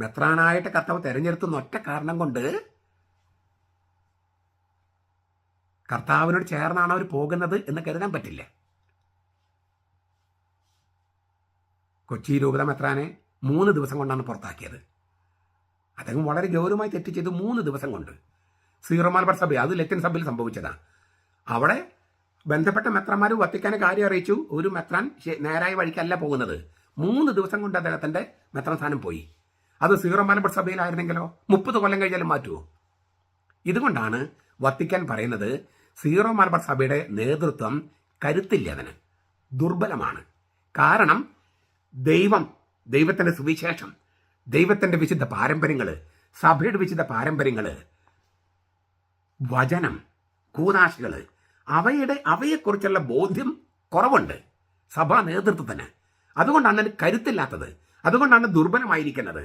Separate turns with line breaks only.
മെത്രാനായിട്ട് കർത്താവ് തെരഞ്ഞെടുത്തുന്ന ഒറ്റ കാരണം കൊണ്ട് കർത്താവിനോട് ചേർന്നാണ് അവർ പോകുന്നത് എന്ന് കരുതാൻ പറ്റില്ല. കൊച്ചി രൂപത മെത്രാനെ 3 ദിവസം കൊണ്ടാണ് പുറത്താക്കിയത്. അദ്ദേഹം വളരെ ഗൗരവമായി തെറ്റ് ചെയ്തു. 3 ദിവസം കൊണ്ട്. സീറോ മലബാർ സഭ, അത് ലത്തീൻ സഭയിൽ സംഭവിച്ചതാണ്. അവിടെ ബന്ധപ്പെട്ട മെത്രാന്മാർ വത്തിക്കാനെ കാര്യം അറിയിച്ചു. ഒരു മെത്രാൻ നേരായ വഴിക്കല്ല പോകുന്നത്. 3 ദിവസം കൊണ്ട് അദ്ദേഹത്തിന്റെ മെത്രാൻ സ്ഥാനം പോയി. അത് സീറോ മലബാർ സഭയിലായിരുന്നെങ്കിലോ 30 കൊല്ലം കഴിഞ്ഞാലും മാറ്റുമോ? ഇതുകൊണ്ടാണ് വത്തിക്കാൻ പറയുന്നത് സീറോ മലബാർ സഭയുടെ നേതൃത്വം കരുത്തില്ല, അതിന് ദുർബലമാണ്. കാരണം ദൈവത്തിന്റെ സുവിശേഷം, ദൈവത്തിന്റെ വിശുദ്ധ പാരമ്പര്യങ്ങൾ, സഭയുടെ വിശുദ്ധ പാരമ്പര്യങ്ങൾ, വചനം, കൂദാശകൾ, അവയെക്കുറിച്ചുള്ള ബോധ്യം കുറവുണ്ട് സഭാ നേതൃത്വത്തിന്. അതുകൊണ്ടാണ് കരുത്തില്ലാത്തത്, അതുകൊണ്ടാണ് ദുർബലമായിരിക്കുന്നത്.